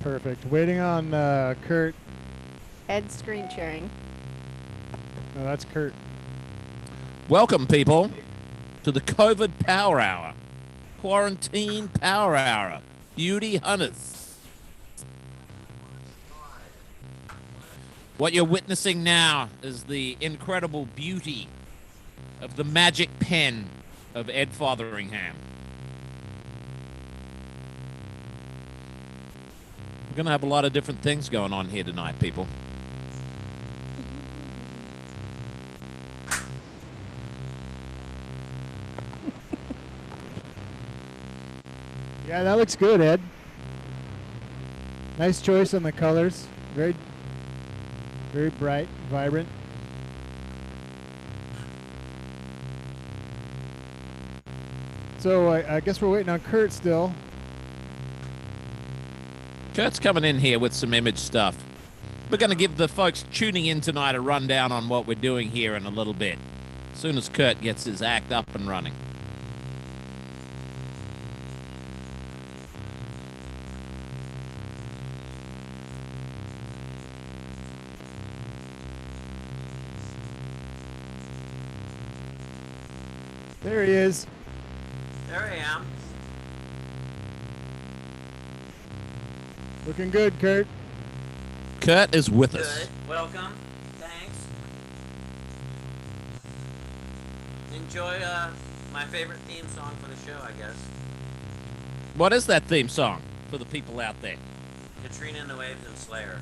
Perfect. Waiting on Curt. Ed's screen sharing. No, that's Curt. Welcome, people, to the COVID Power Hour. Quarantine Power Hour. Beauty Hunters. What you're witnessing now is the incredible beauty of the magic pen of Ed Fotheringham. We're going to have a lot of different things going on here tonight, people. Yeah, that looks good, Ed. Nice choice on the colors. Very, very bright, vibrant. So I guess we're waiting on Curt still. Kurt's coming in here with some image stuff. We're going to give the folks tuning in tonight a rundown on what we're doing here in a little bit, as soon as Curt gets his act up and running. There he is. There I am. Looking good, Curt. Curt is with us. Good. Welcome. Thanks. Enjoy my favorite theme song for the show, I guess. What is that theme song for the people out there? Katrina and the Waves and Slayer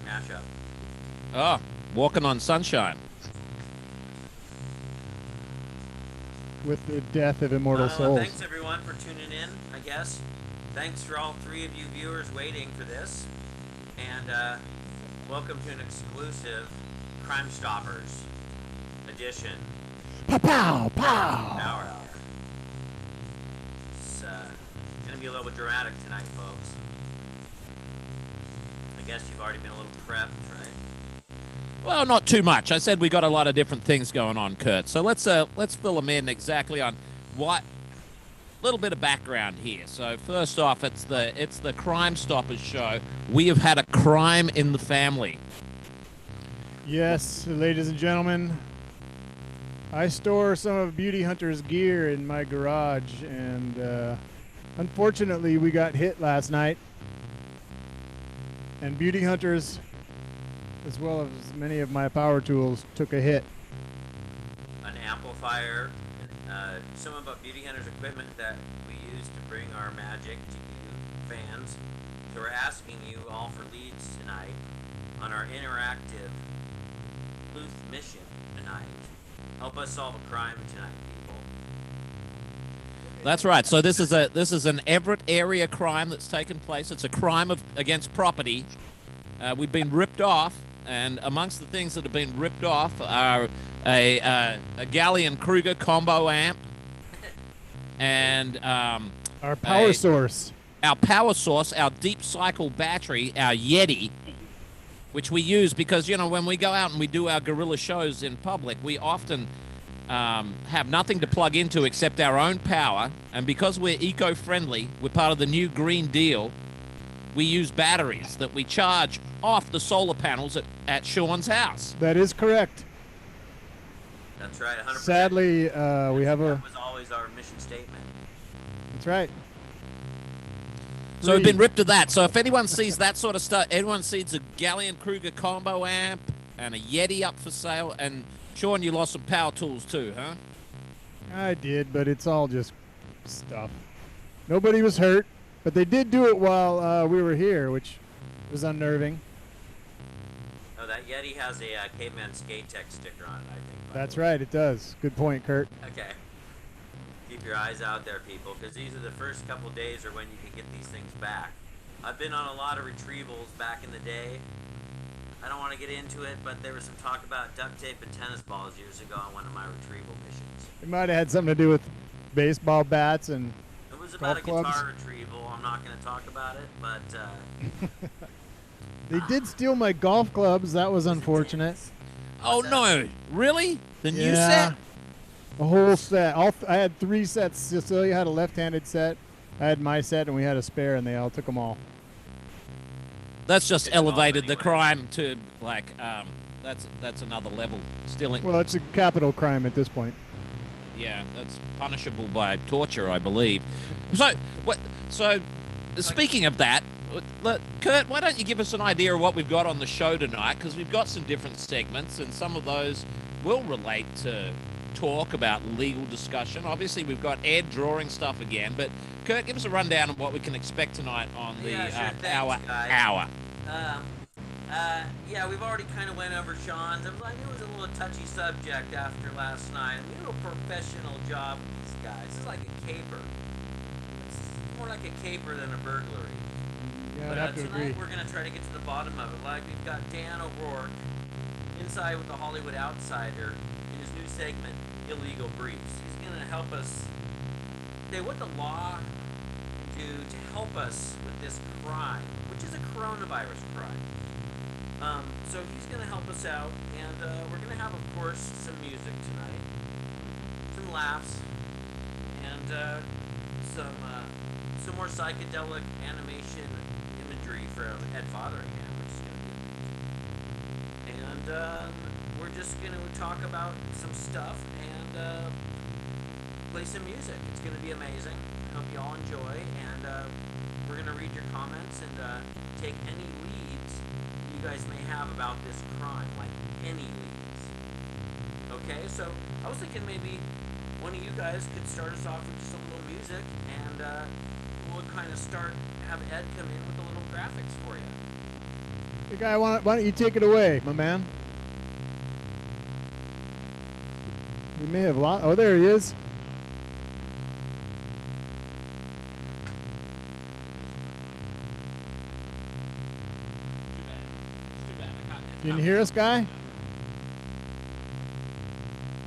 mashup. Oh, Walking on Sunshine. With the death of immortal souls. Thanks everyone for tuning in, I guess. Thanks for all three of you viewers waiting for this. And welcome to an exclusive Crime Stoppers edition. Pow, pow, pow. Power Hour. It's going to be a little bit dramatic tonight, folks. I guess you've already been a little prepped, right? Well, not too much. I said we got a lot of different things going on, Curt. So let's fill them in exactly on what. Little bit of background here. So first off, it's the Crime Stoppers show. We have had a crime in the family. Yes, ladies and gentlemen. I store some of Beauty Hunter's gear in my garage, and unfortunately, we got hit last night. And Beauty Hunters, as well as many of my power tools, took a hit. An amplifier, some of Beauty Hunter's equipment that we use to bring our magic to you fans. So we're asking you all for leads tonight on our interactive sleuth mission tonight. Help us solve a crime tonight, people. That's right. So this is an Everett area crime that's taken place. It's a crime against property. We've been ripped off, and amongst the things that have been ripped off are a Gallion-Kruger combo amp, and our power source. Our power source, our deep cycle battery, our Yeti, which we use because, you know, when we go out and we do our guerrilla shows in public, we often have nothing to plug into except our own power. And because we're eco-friendly, we're part of the new Green Deal, we use batteries that we charge off the solar panels at Sean's house. That is correct. That's right, 100%. Sadly, we have That was always our mission statement. That's right. So we've been ripped of that. So if anyone sees that sort of stuff, anyone sees a Gallion-Kruger combo amp and a Yeti up for sale, and Sean, you lost some power tools too, huh? I did, but it's all just stuff. Nobody was hurt, but they did do it while we were here, which was unnerving. Oh, that Yeti has a Caveman Skate Tech sticker on it, I think. That's right, it does. Good point, Curt. Okay. Keep your eyes out there, people, because these are the first couple days or when you can get these things back. I've been on a lot of retrievals back in the day. I don't want to get into it, but there was some talk about duct tape and tennis balls years ago on one of my retrieval missions. It might have had something to do with baseball bats and it was about golf a clubs. guitar retrieval. I'm not going to talk about it, but they did steal my golf clubs. That was unfortunate. Oh no! Really? The new set? A whole set. I had 3 sets. Cecilia had a left-handed set. I had my set, and we had a spare, and they all took them all. That's just It's involved elevated the anyway. crime to like that's another level. Stealing. Well, it's a capital crime at this point. Yeah, that's punishable by torture, I believe. So, what? So, speaking of that, Curt, why don't you give us an idea of what we've got on the show tonight? Because we've got some different segments, and some of those will relate to talk about legal discussion. Obviously, we've got Ed drawing stuff again, but Curt, give us a rundown of what we can expect tonight on the Yeah, sure, thanks, hour. guys. Yeah, we've already kind of went over Sean's. I knew it was a little touchy subject after last night. We do a professional job with these guys. It's like a caper. It's more like a caper than a burglary. Yeah, I'd But have to tonight agree. we're going to try to get to the bottom of it. Like we've got Dan O'Rourke inside with the Hollywood Outsider in his new segment, Illegal Briefs. He's going to help us say what the law can do to help us with this crime, which is a coronavirus crime. So he's going to help us out, and we're going to have, of course, some music tonight, some laughs, and some more psychedelic animation imagery from Ed Fotheringham, which is going to be amazing. And we're just going to talk about some stuff and play some music. It's going to be amazing. Hope you all enjoy, and we're going to read your comments and take any leads you guys may have about this crime, like any leads. Okay, so I was thinking maybe one of you guys could start us off with just a little music, and we'll kind of have Ed come in with a little graphics for you. Hey, Guy, why don't you take it away, my man? You may have lost. Oh, there he is. Can you hear us, Guy?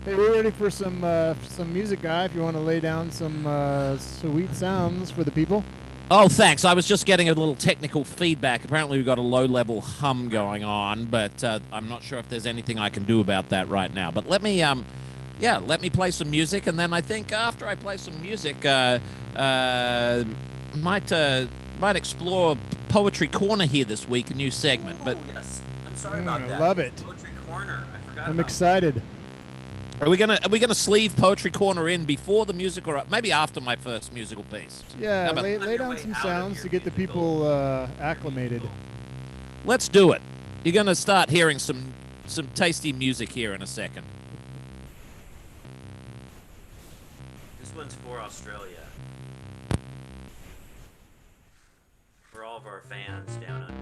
Hey, we're ready for some music, Guy. If you want to lay down some sweet sounds for the people. Oh, thanks. I was just getting a little technical feedback. Apparently, we've got a low-level hum going on, but I'm not sure if there's anything I can do about that right now. But let me play some music, and then I think after I play some music, might explore Poetry Corner here this week, a new segment. But Yes, I'm sorry about that. I love it. Poetry Corner. I forgot. I'm about excited. are we gonna sleeve Poetry Corner in before the music, or maybe after my first musical piece? Yeah, How about- lay down some sounds to get the people acclimated. Let's do it. You're gonna start hearing some tasty music here in a second. This one's for Australia. For all of our fans down under.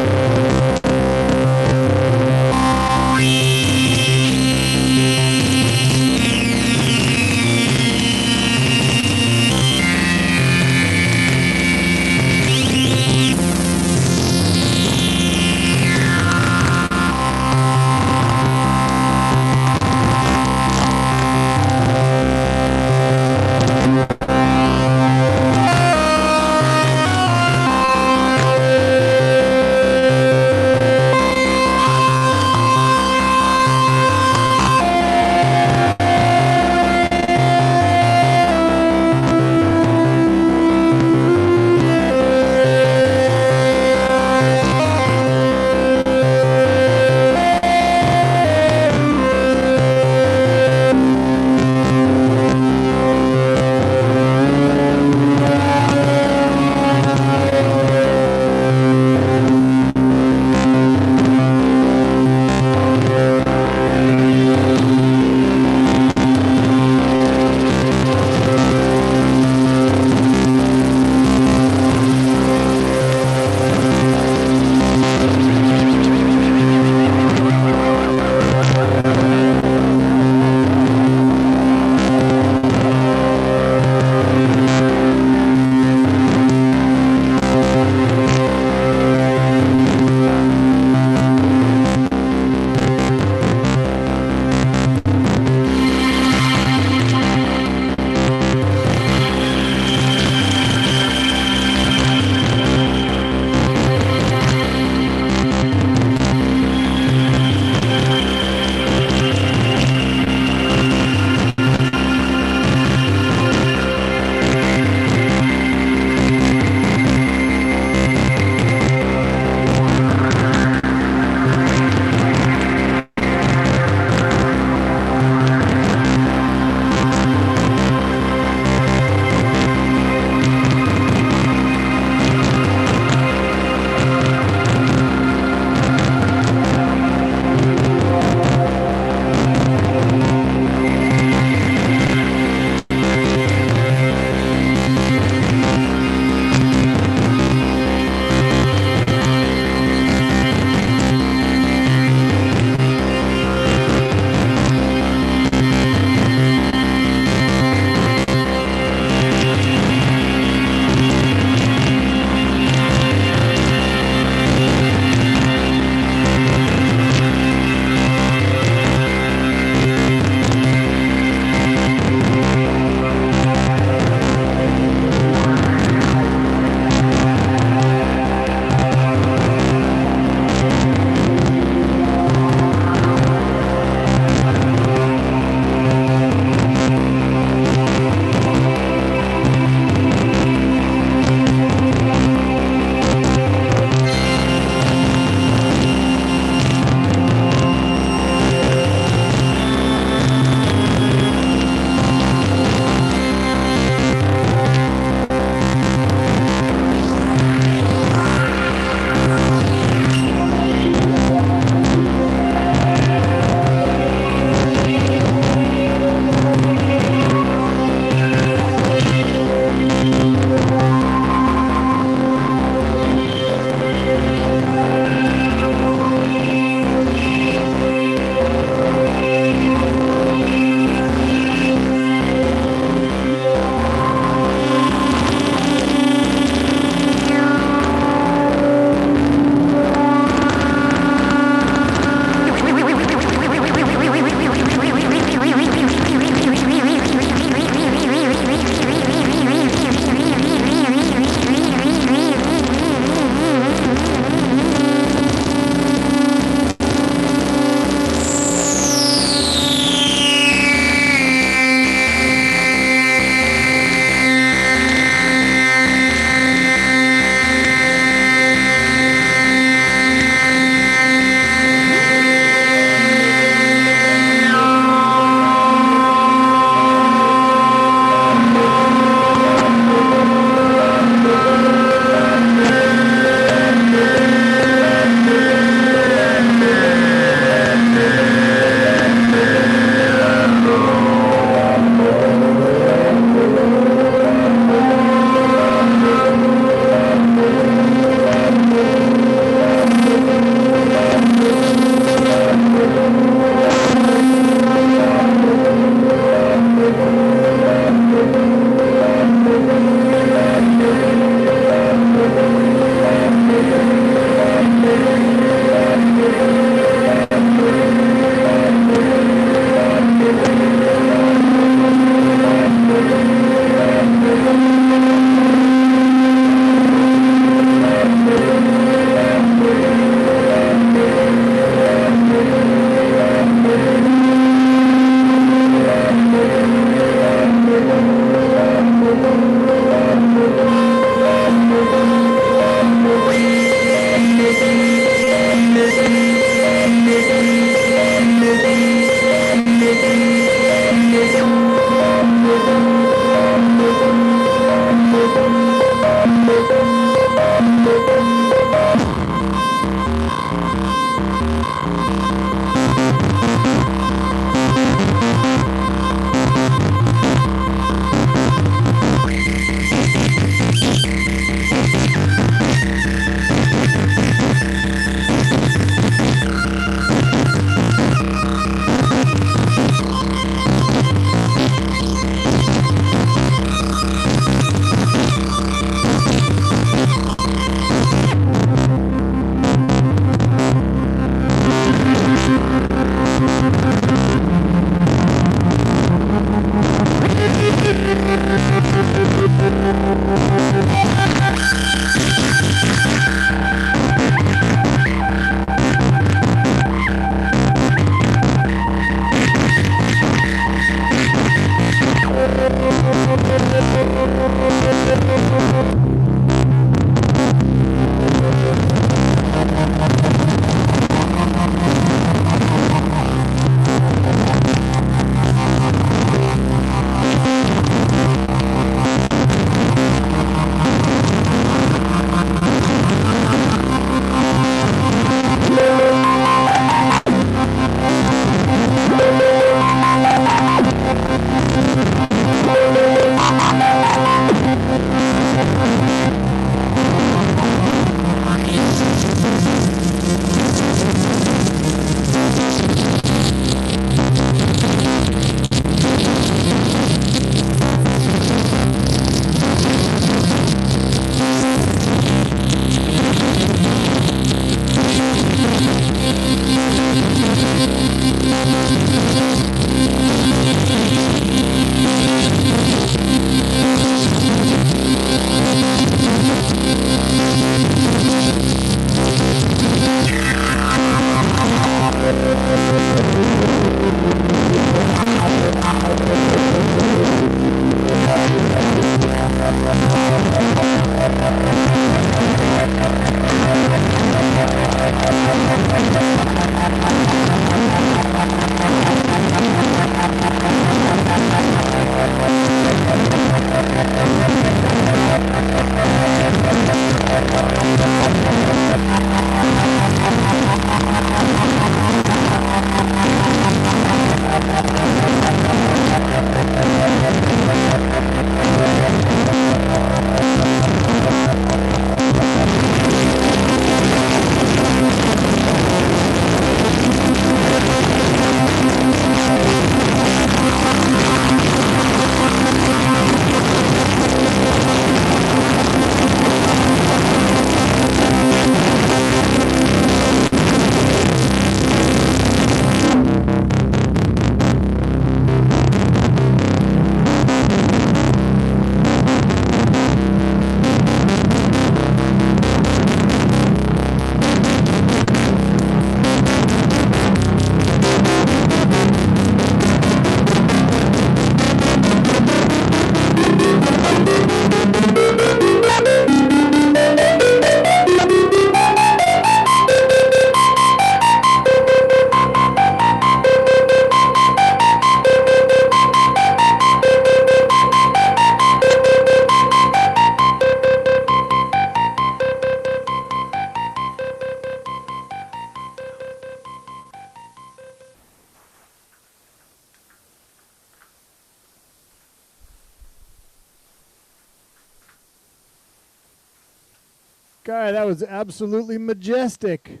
Guy, that was absolutely majestic.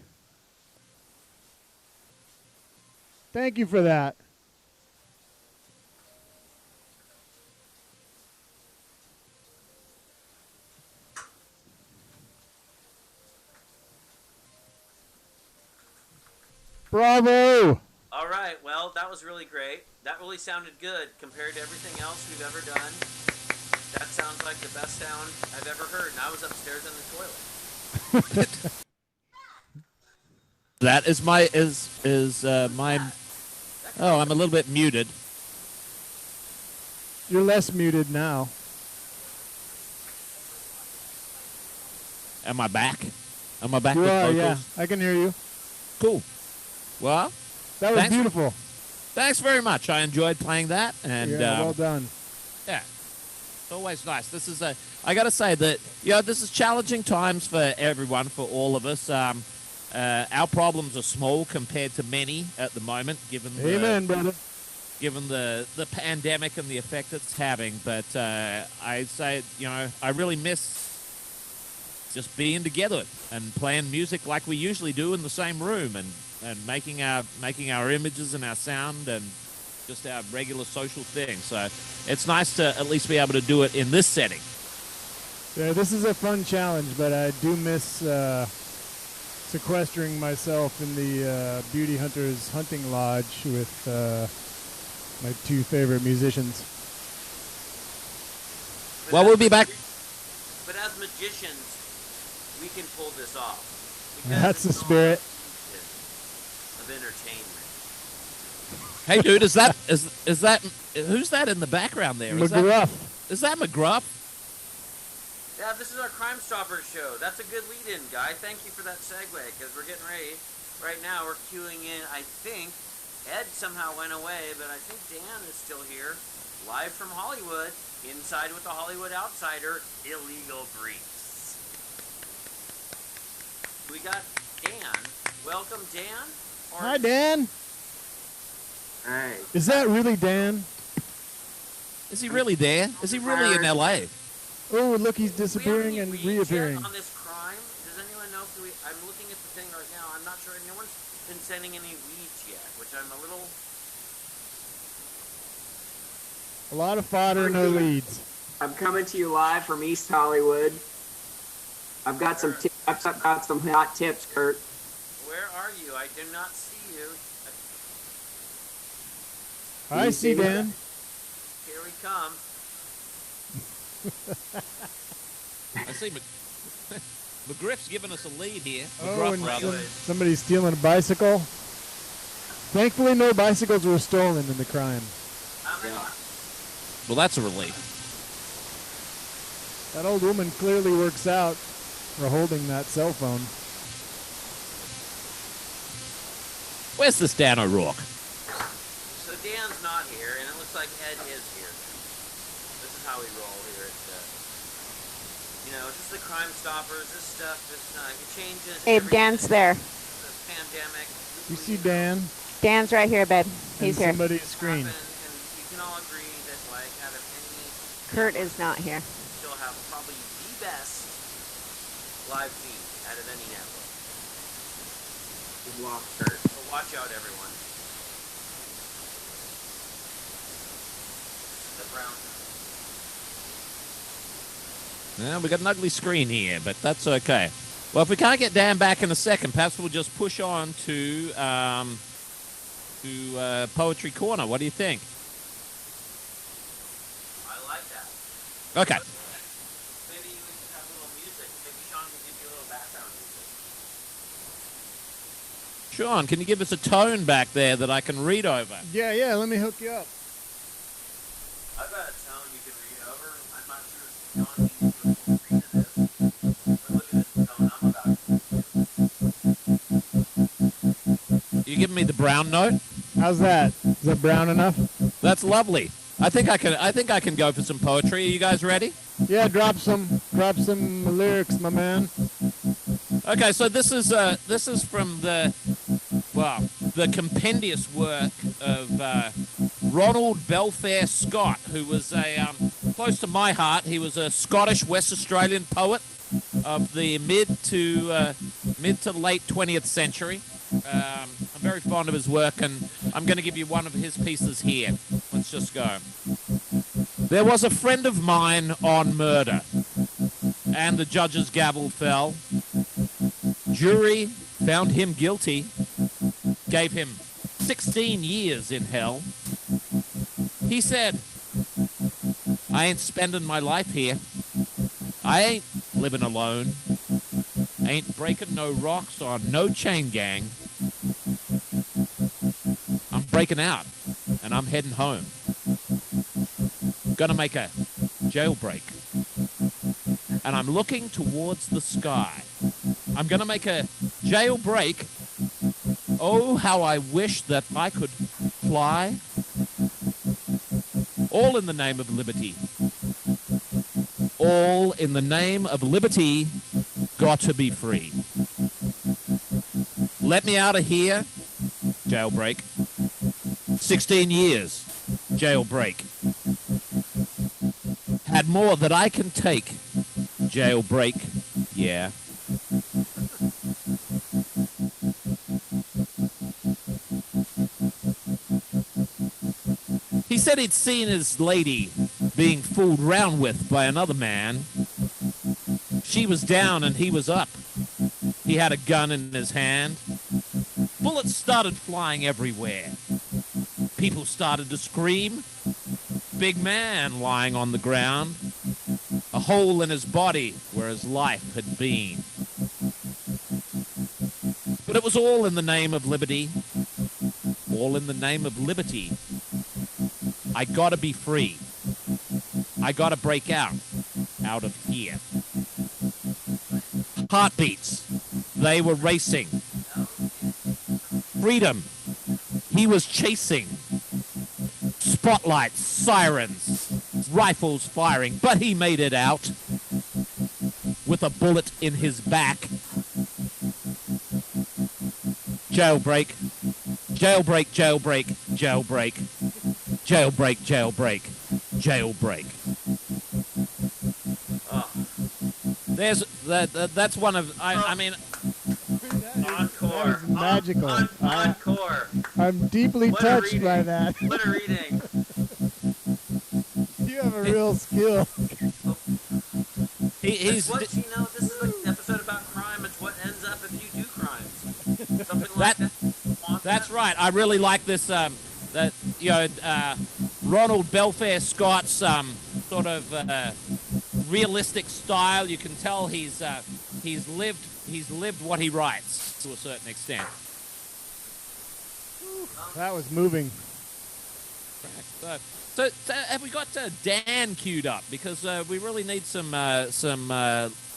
Thank you for that. Bravo! All right, well, that was really great. That really sounded good compared to everything else we've ever done. That sounds like the best sound I've ever heard, and I was upstairs in the toilet. That is my my. Oh, I'm a little bit muted. You're less muted now. Am I back? Am I back You with are, vocals? yeah. I can hear you. Cool. Well, That was thanks. beautiful. Thanks very much. I enjoyed playing that, and Yeah, well done. yeah, it's always nice. This is I got to say that this is challenging times for everyone, for all of us. Our problems are small compared to many at the moment, given Amen, brother. given the pandemic and the effect it's having. But I say, I really miss just being together and playing music like we usually do in the same room, and making our images and our sound and just our regular social thing. So it's nice to at least be able to do it in this setting. Yeah, this is a fun challenge, but I do miss sequestering myself in the Beauty Hunters hunting lodge with my two favorite musicians. Well, we'll be back. But as magicians, we can pull this off. That's the spirit. Of entertainment. Hey, dude, is that who's that in the background there? McGruff. Is that McGruff? Yeah, this is our Crime Stoppers show. That's a good lead-in, Guy. Thank you for that segue, because we're getting ready. Right now, we're queuing in, I think, Ed somehow went away, but I think Dan is still here, live from Hollywood, inside with the Hollywood Outsider, Illegal Grease. We got Dan. Welcome, Dan. Hi, Dan. Hey. Is that really Dan? Is he really there? Is he really in L.A.? Oh, look, he's disappearing and reappearing. On this crime? Does anyone know if I'm looking at the thing right now. I'm not sure anyone's been sending any leads yet, which I'm a little... A lot of fodder, no leads. I'm coming to you live from East Hollywood. I've got some hot tips, Curt. Where are you? I do not see you. I see Dan. Here we come. I see McGriff's giving us a lead here. Oh, McGruff, rather. somebody's stealing a bicycle. Thankfully, no bicycles were stolen in the crime. Well, that's a relief. That old woman clearly works out for holding that cell phone. Where's this Dan O'Rourke? So Dan's not here, and it looks like Ed is here. This is how we roll here. It's just the Crime Stoppers. This stuff it changes. Abe, Dan's there. The pandemic. You see Dan? Dan's right here, babe. He's and here. somebody's screen. And you can all agree that, like, out of any, Curt is not here. still have probably the best live feed out of any network. Good luck, Curt. So watch out, everyone. The brown. Yeah, we got an ugly screen here, but that's okay. Well, if we can't get Dan back in a second, perhaps we'll just push on to Poetry Corner. What do you think? I like that. Okay. Maybe we could have a little music. Maybe Sean can give you a little background music. Sean, can you give us a tone back there that I can read over? Yeah, let me hook you up. I've got a tone you can read over. I'm not sure if Sean can give you a full screen of this. But look at this tone I'm about to. You giving me the brown note? How's that? Is that brown enough? That's lovely. I think I can go for some poetry. Are you guys ready? Yeah, drop some lyrics, my man. Okay, so this is from the compendious work of Ronald Belfair Scott, who was close to my heart. He was a Scottish West Australian poet of the mid to late 20th century. I'm very fond of his work, and I'm going to give you one of his pieces here. Let's just go. There was a friend of mine on murder, and the judge's gavel fell. Jury found him guilty, gave him 16 years in hell. He said, I ain't spending my life here. I ain't living alone. Ain't breaking no rocks on no chain gang. I'm breaking out, and I'm heading home. Gonna make a jailbreak. And I'm looking towards the sky. I'm gonna make a jailbreak. Oh, how I wish that I could fly. All in the name of liberty. All in the name of liberty. Got to be free. Let me out of here. Jailbreak. 16 years. Jailbreak. Had more that I can take. Jailbreak. Yeah. He said he'd seen his lady being fooled round with by another man. She was down and he was up. He had a gun in his hand. Bullets started flying everywhere. People started to scream. Big man lying on the ground. A hole in his body where his life had been. But it was all in the name of liberty. All in the name of liberty. I gotta be free. I gotta break out of here. Heartbeats, they were racing. Freedom, he was chasing. Spotlights, sirens, rifles firing, but he made it out with a bullet in his back. Jailbreak, jailbreak, jailbreak, jailbreak, jailbreak, jailbreak, jailbreak. That's one of I mean. Encore. That is magical. Encore. I'm deeply touched reading. by that. What a reading. You have a real skill. He's This is an episode about crime. It's what ends up if you do crimes. Something like that. That's right. I really like this. Ronald Belfair Scott's sort of realistic style. You can tell he's lived what he writes to a certain extent. That was moving. So have we got Dan queued up? Because we really need some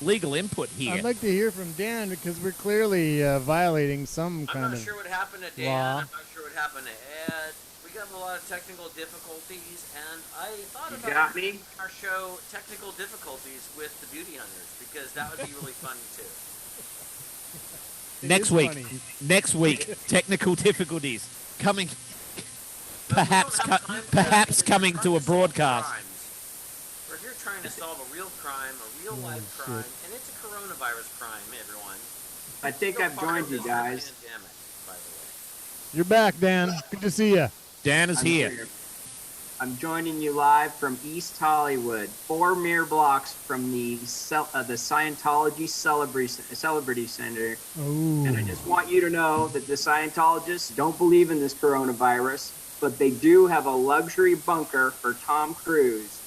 legal input here. I'd like to hear from Dan because we're clearly violating some kind I'm of not sure what happened to Dan. law. I'm not sure what happened to Ed. We got a lot of technical difficulties, and I thought You about got me? our show technical difficulties with the beauty hunters because that would be really funny too. It Next is week. funny. Next week, technical difficulties coming. But we don't Perhaps have time for that perhaps because coming we're to a trying solve broadcast. crimes. We're here trying to solve a real crime, a real life shit. crime, and it's a coronavirus crime, everyone. I think Still I've part joined of you this guys. pandemic, by the way. You're back, Dan. Good to see you. Dan is I'm here. I'm joining you live from East Hollywood, 4 mere blocks from the Scientology Celebrity Center. Oh, And I just want you to know that the Scientologists don't believe in this coronavirus, but they do have a luxury bunker for Tom Cruise,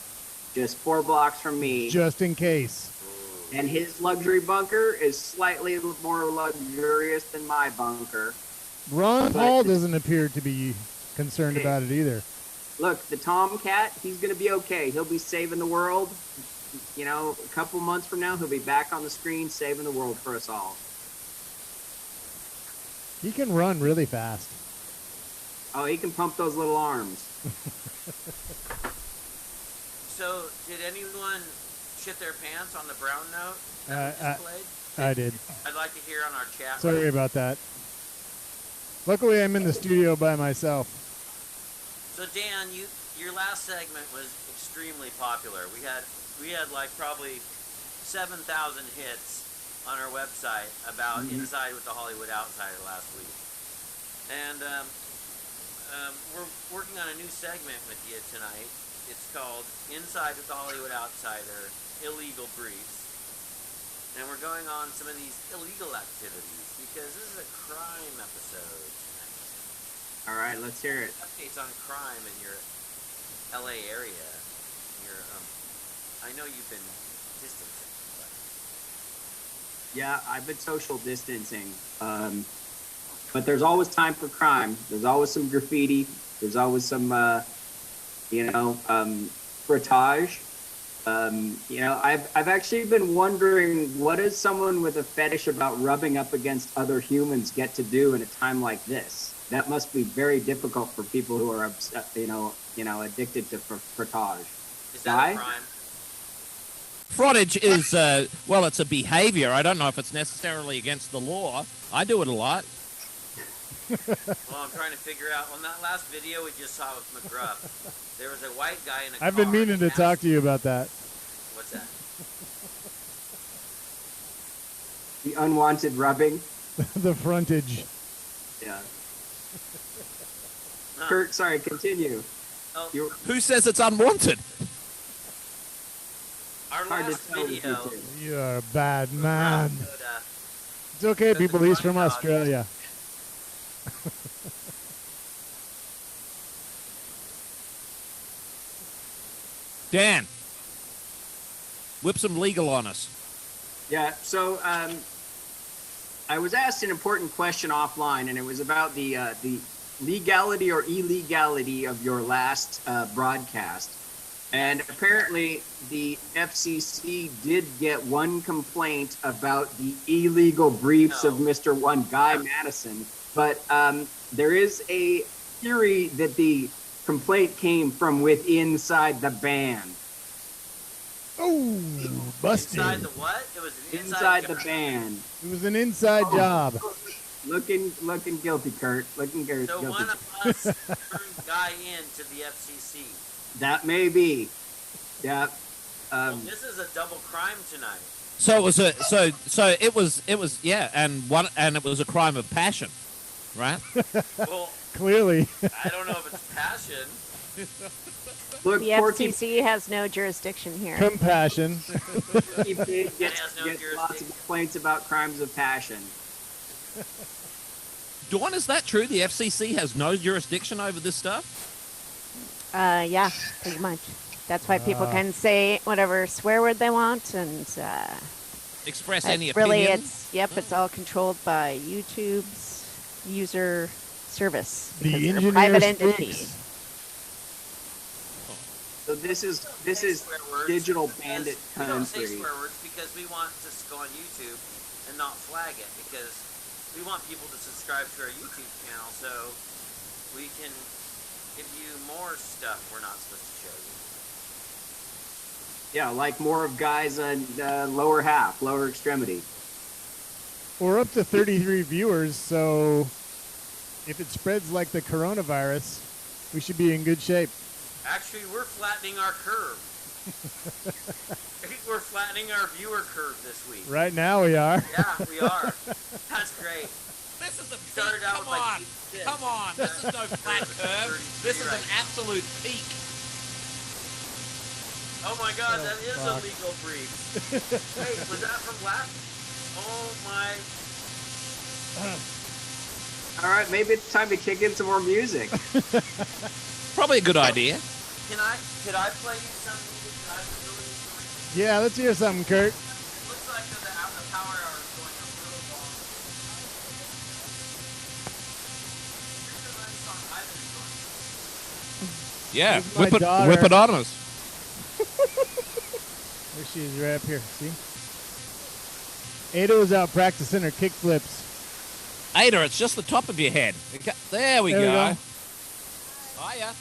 just 4 blocks from me. just in case. And his luxury bunker is slightly more luxurious than my bunker. Ron But- Paul doesn't appear to be concerned about it either. Look, the Tomcat, he's going to be okay. He'll be saving the world. You know, a couple months from now, he'll be back on the screen saving the world for us all. He can run really fast. Oh, he can pump those little arms. So, did anyone shit their pants on the brown note that we I- just played? I did. I'd like to hear on our chat. Sorry room. about that. Luckily, I'm in the studio by myself. So Dan, your last segment was extremely popular. We had like probably 7,000 hits on our website about Inside with the Hollywood Outsider last week, and we're working on a new segment with you tonight. It's called Inside with the Hollywood Outsider: Illegal Briefs, and we're going on some of these illegal activities because this is a crime episode. All right, let's hear it. Updates on crime in your LA area. I know you've been distancing, but Yeah, I've been social distancing. But there's always time for crime. There's always some graffiti. There's always some, frottage. I've actually been wondering, what does someone with a fetish about rubbing up against other humans get to do in a time like this? That must be very difficult for people who are, addicted to frottage. is that Guy? a crime? Frottage is, it's a behavior. I don't know if it's necessarily against the law. I do it a lot. Well, I'm trying to figure out. On that last video we just saw with McGruff, there was a white guy in a car. I've been meaning to talk to you about that. What's that? The unwanted rubbing. The frontage. Yeah. Huh. Kurt, sorry, continue. Oh, You Who says it's unwanted? our hard to last tell with you video. two. You're a bad man. showed, It's okay, Doesn't people. He's run from dog. Australia. Dan, whip some legal on us. Yeah, so I was asked an important question offline, and it was about the legality or illegality of your last broadcast. And apparently, the FCC did get one complaint about the illegal briefs of Mr. One Guy Maddison, but there is a theory that the complaint came from within inside the band. Oh, busted. inside the what? It was an Inside the job. band. It was an inside job. Looking guilty, Kurt. Looking guilty. So one of us turned Guy into the FCC. That may be. Yeah. Well, this is a double crime tonight. So it was it was and it was a crime of passion, right? Well, Clearly. I don't know if it's passion. Look, The Porky FCC has no jurisdiction here. Compassion. Pig gets has no lots of jurisdiction. complaints about crimes of passion. Dawn, is that true? The FCC has no jurisdiction over this stuff? Yeah, pretty much. That's why people can say whatever swear word they want, and Express any really, opinion? it's all controlled by YouTube's user service. The because they're a engineer private entity. spooks. So this is Swear words digital because bandit We don't say country. swear words because we want to go on YouTube and not flag it, because we want people to subscribe to our YouTube channel so we can give you more stuff we're not supposed to show you. Yeah, like more of Guy's lower half, lower extremity. We're up to 33 viewers, so if it spreads like the coronavirus, we should be in good shape. Actually, we're flattening our curve. We're flattening our viewer curve this week. Right now we are. Yeah, we are. That's great. This is a peak. Started out Come with on. like 86. Come on. This is no flat curve. This is an absolute peak. Oh my God, Oh, that is fuck. a legal brief. Wait, was that from last? Oh my. All right, maybe it's time to kick in some more music. Probably a good idea. Could I play you some music that I've been really enjoying? Yeah, let's hear something, Kurt. It looks like the power hour is going a little long. Here's a nice song I've been enjoying. Yeah, Here's my daughter. whip it on us. There she is, right up here. See? Ada's out practicing her kick flips. Ada, it's just the top of your head. There we There we go. go. Hiya.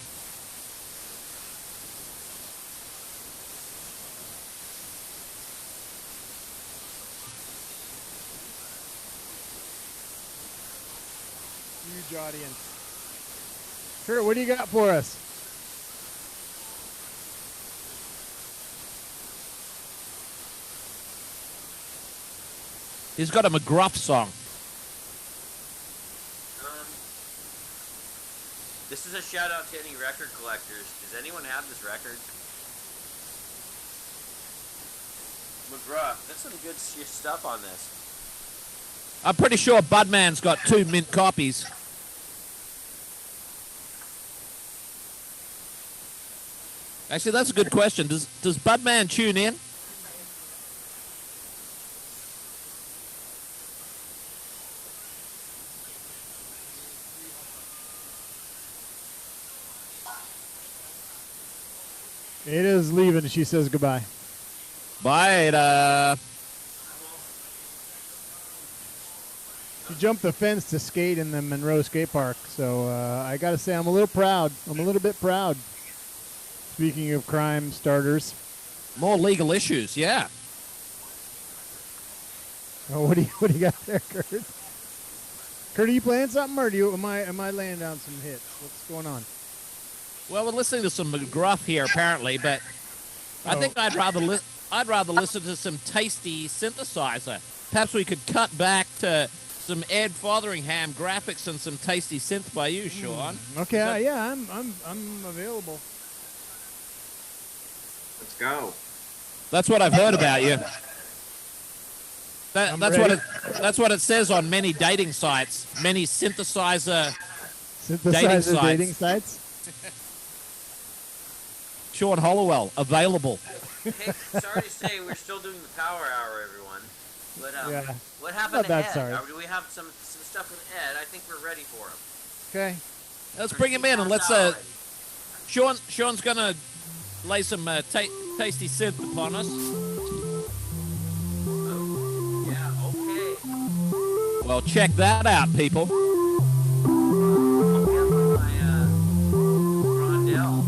Huge audience. Kurt, what do you got for us? He's got a McGruff song. This is a shout out to any record collectors. Does anyone have this record? McGruff, there's some good stuff on this. I'm pretty sure Budman's got 2 mint copies. Actually, that's a good question. Does Budman tune in? Ada's leaving. She says goodbye. Bye, Ada. She jumped the fence to skate in the Monroe Skate Park. So I got to say, I'm a little proud. I'm a little bit proud. Speaking of crime starters. More legal issues, yeah. Oh, what do you got there, Kurt? Kurt, are you playing something, or am I laying down some hits? What's going on? Well, we're listening to some McGruff here, apparently, but I think I'd rather listen to some tasty synthesizer. Perhaps we could cut back to some Ed Fotheringham graphics and some tasty synth by you, Sean. Okay, yeah, I'm available. Let's go. That's what I've heard about you. That's ready. what it says on many dating sites, many synthesizer Synthesizer dating sites. Sean Hollowell available. Hey, sorry to say, we're still doing the power hour, everyone. But Yeah. what happened to Not that Ed? sorry. Do we have some stuff with Ed? I think we're ready for him. Okay. Let's bring him in and let's. Sean's gonna lay some tasty synth upon us. Yeah, okay. Well, check that out, people. I'll get my Rondell.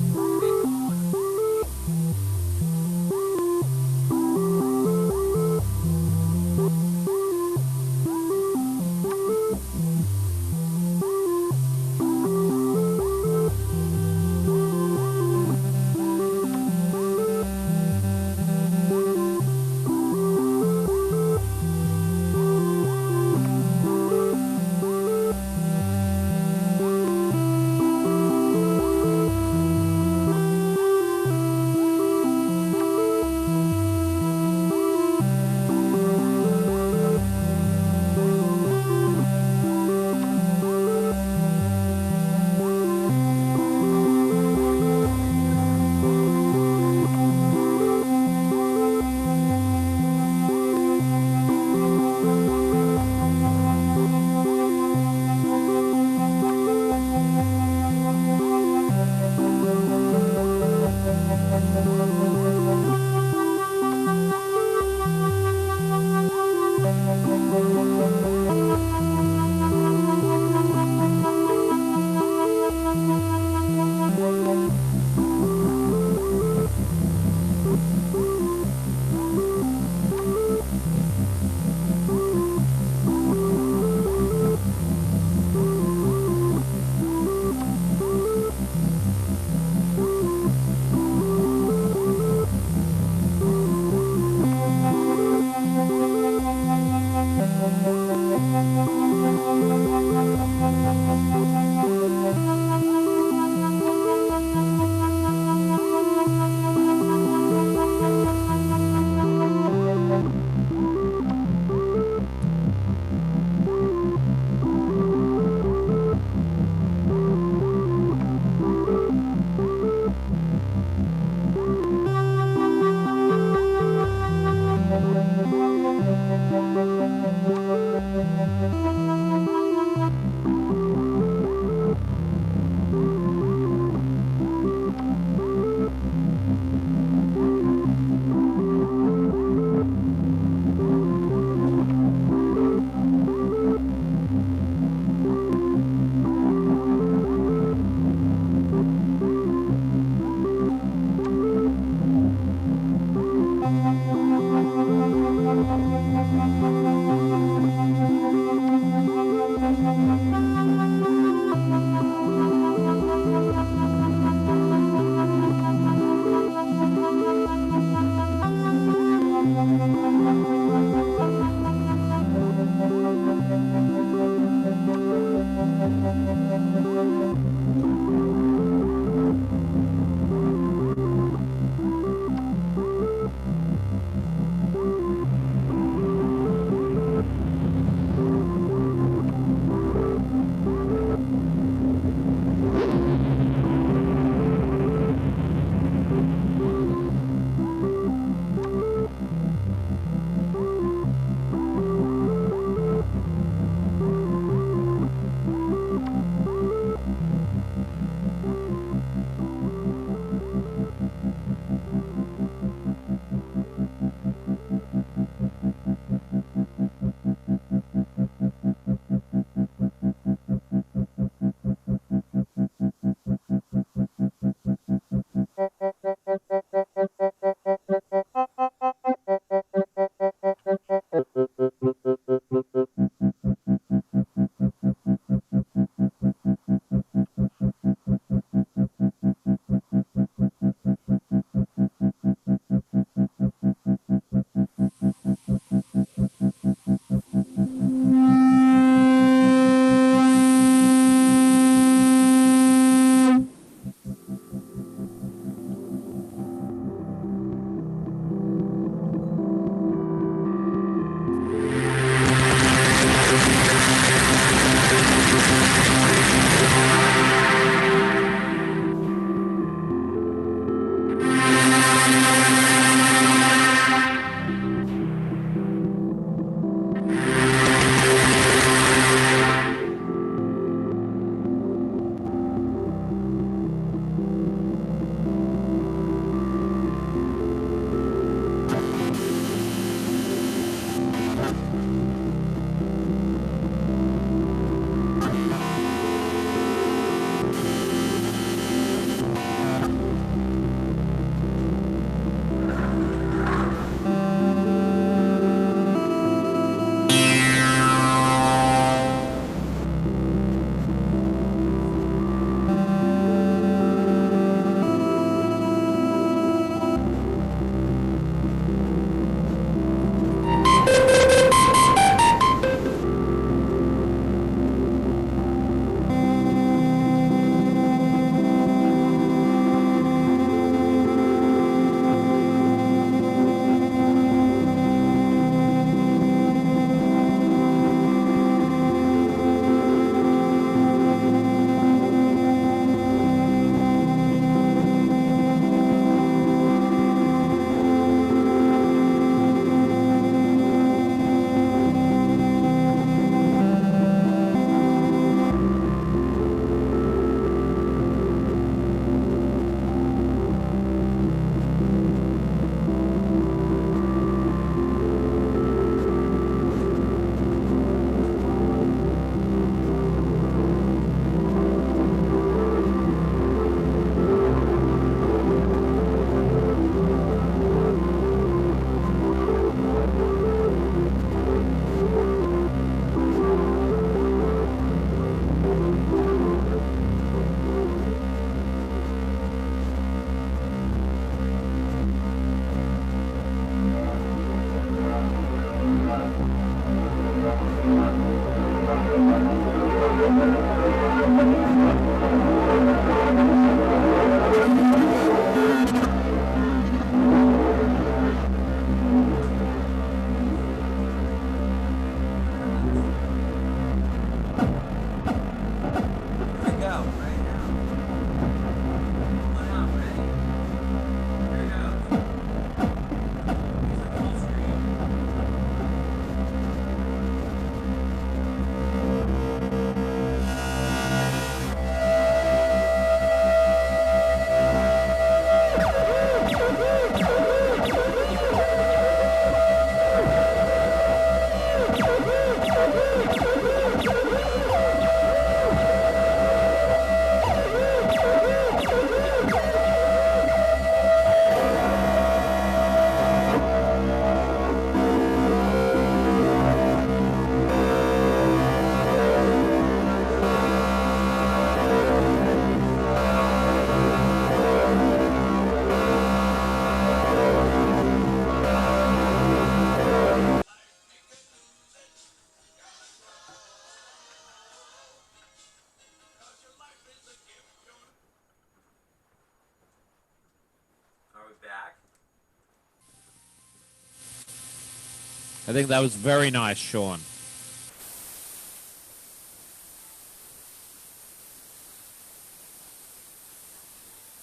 I think that was very nice, Sean.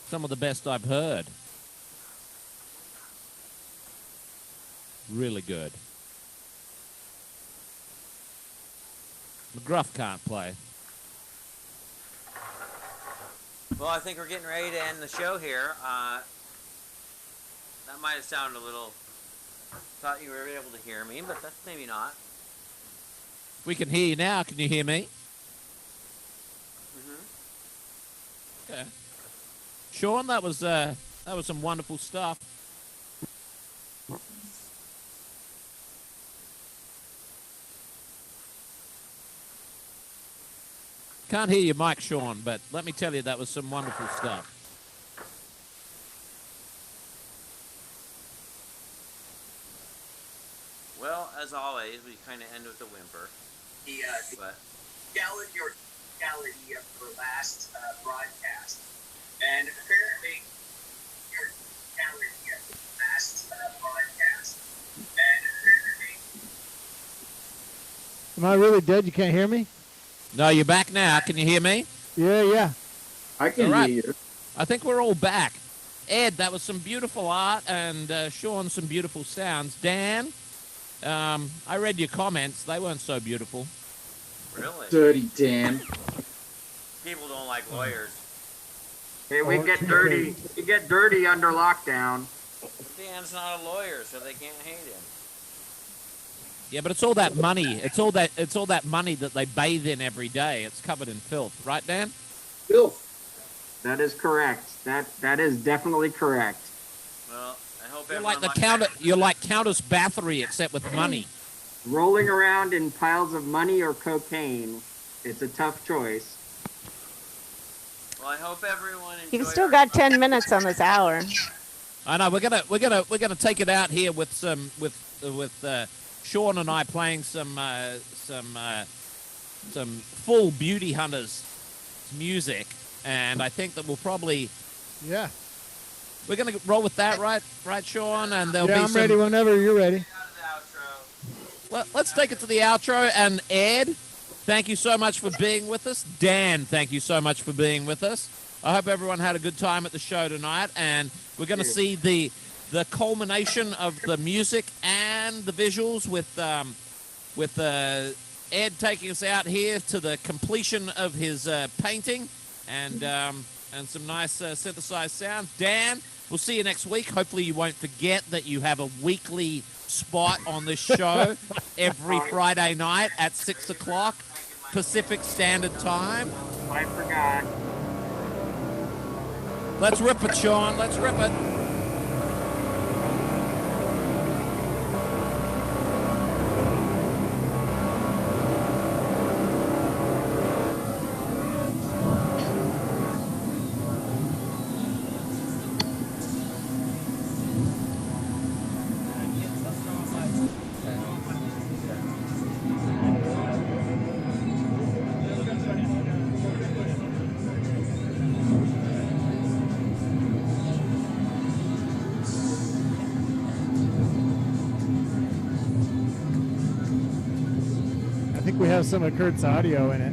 Some of the best I've heard. Really good. McGruff can't play. Well, I think we're getting ready to end the show here. That might have sounded a little... Thought you were able to hear me, but that's maybe not. We can hear you now. Can you hear me? Mm-hmm. Okay. Sean, that was some wonderful stuff. Can't hear your mic, Sean, but let me tell you, that was some wonderful stuff. Well, as always, we kind of end with a whimper. The But legality of your last broadcast. And apparently, your legality of the last broadcast. And apparently... Am I really dead? You can't hear me? No, you're back now. Can you hear me? Yeah. I can All right. hear you. I think we're all back. Ed, that was some beautiful art, and Sean, some beautiful sounds. Dan, I read your comments. They weren't so beautiful. really, Dirty Dan. people don't like lawyers. Hey, we get dirty. You get dirty under lockdown. Dan's not a lawyer, so they can't hate him. Yeah, but it's all that money. It's all that money that they bathe in every day. It's covered in filth, right, Dan? Filth. That is correct. That is definitely correct. Well, I hope You're everyone like You're like Countess Bathory, except with money. Rolling around in piles of money or cocaine, it's a tough choice. Well, I hope everyone enjoyed. You've still our- got 10 minutes on this hour. I know we're gonna take it out here with Sean and I playing some full Beauty Hunters music, and I think that we'll probably Yeah. we're gonna roll with that, right, Sean? And there'll Yeah, be I'm some. ready whenever you're ready. Out of the outro. Let's take it to the outro. And Ed, thank you so much for being with us. Dan, thank you so much for being with us. I hope everyone had a good time at the show tonight, and we're going to see the culmination of the music and the visuals with Ed taking us out here to the completion of his painting and some nice synthesized sounds. Dan, we'll see you next week. Hopefully you won't forget that you have a weekly spot on this show every Friday night at 6 o'clock Pacific Standard Time. I forgot. Let's rip it, Sean. Let's rip it. I think we have some of Kurt's audio in it.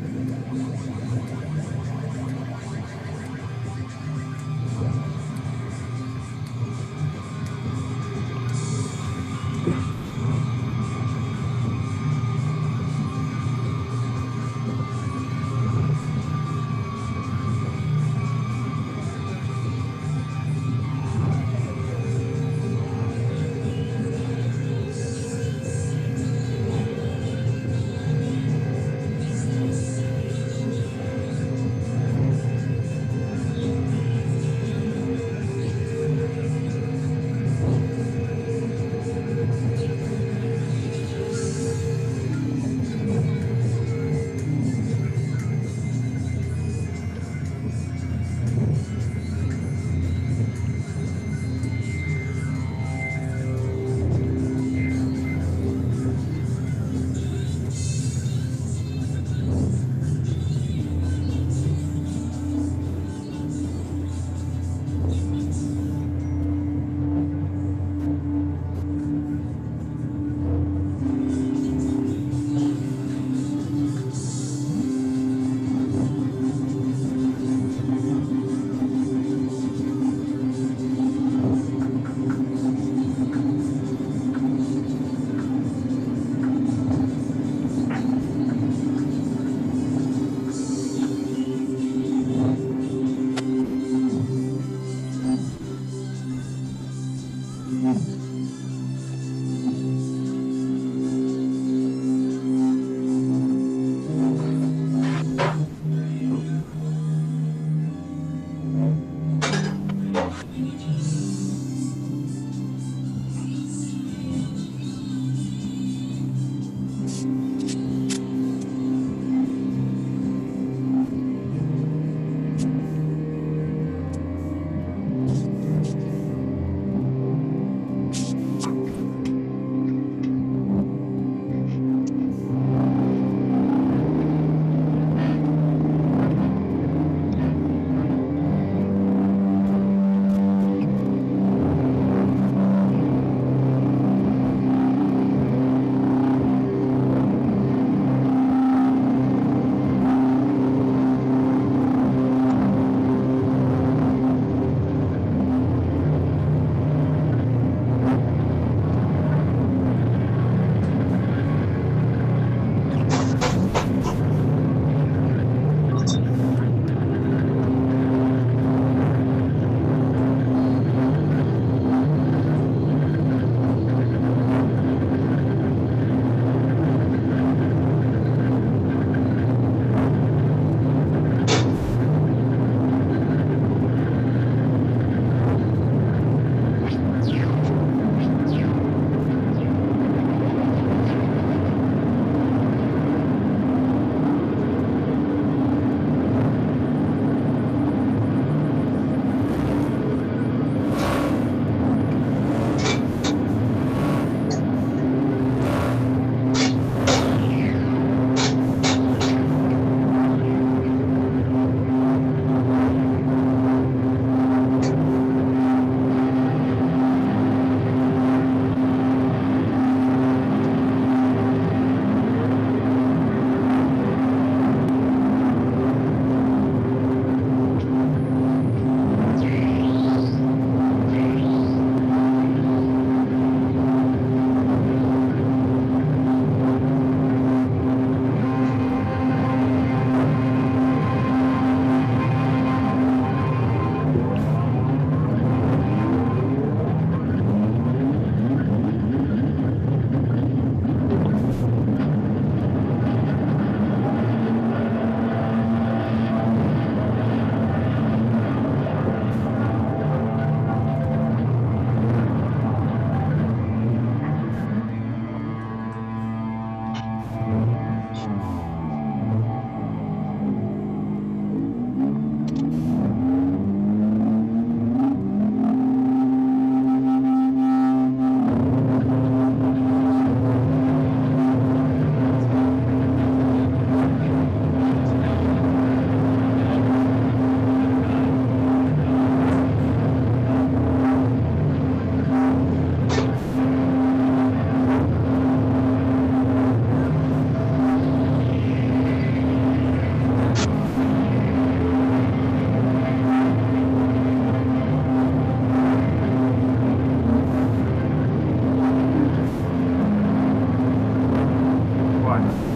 going.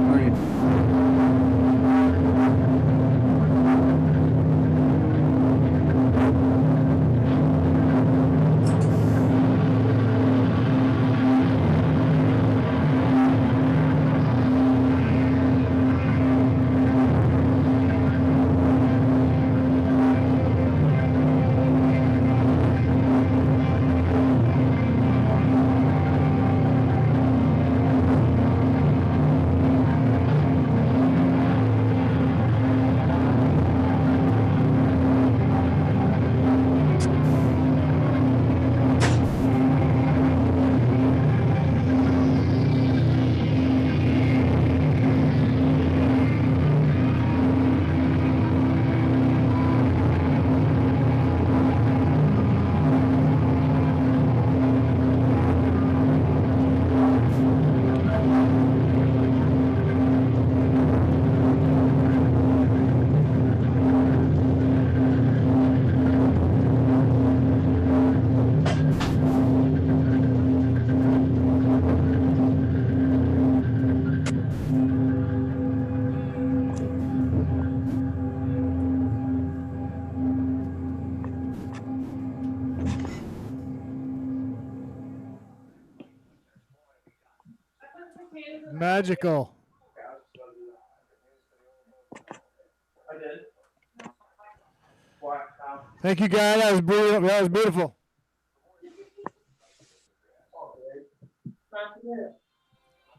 All right. Magical. Thank you, guy. That was beautiful. That was beautiful.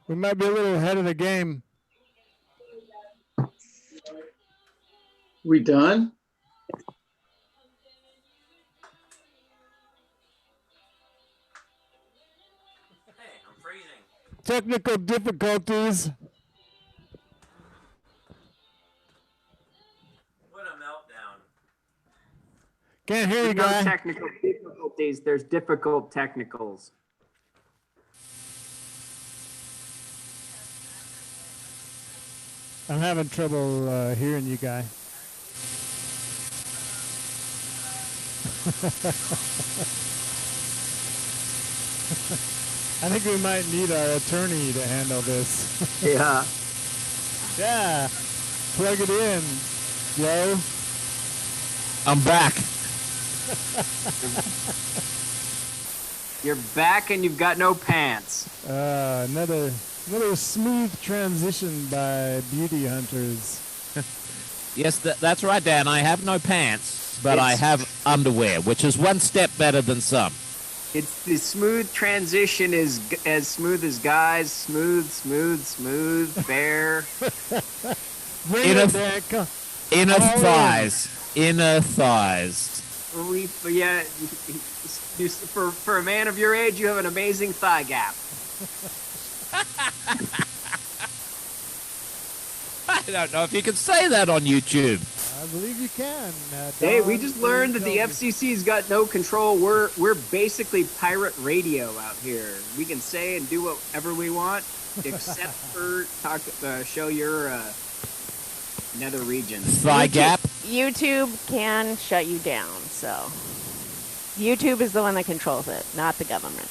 We might be a little ahead of the game. We done? Hey, I'm freezing. Technical difficulties. What a meltdown. Can't hear you, There's no guy. technical difficulties. There's difficult technicals. I'm having trouble hearing you, guy. I think we might need our attorney to handle this. Yeah. Yeah. Plug it in, yo. I'm back. You're back and you've got no pants. Another smooth transition by beauty hunters. Yes, that's right, Dan. I have no pants, but I It's- have underwear, which is one step better than some. It's the smooth transition is as smooth as guys. Smooth, fair. Bring Inner- it back. Inner Oh. thighs. Inner thighs. Yeah, for a man of your age, you have an amazing thigh gap. I don't know if you can say that on YouTube. I believe you can. Hey, we Don, just learned that the tell me. FCC's got no control. We're basically pirate radio out here. We can say and do whatever we want, except for show your nether regions. Thigh gap. YouTube can shut you down, so YouTube is the one that controls it, not the government.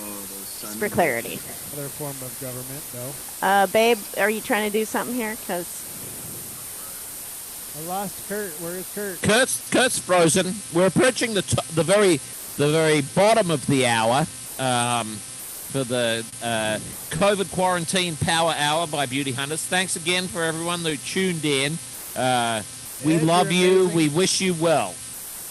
Oh, those Just sons for of clarity. Other form of government, though. Babe, are you trying to do something here? Because I lost Kurt. Where is Kurt? Kurt's frozen. We're approaching the very bottom of the hour for the COVID quarantine power hour by Beauty Hunters. Thanks again for everyone who tuned in. We Ed, love you're you. amazing. We wish you well.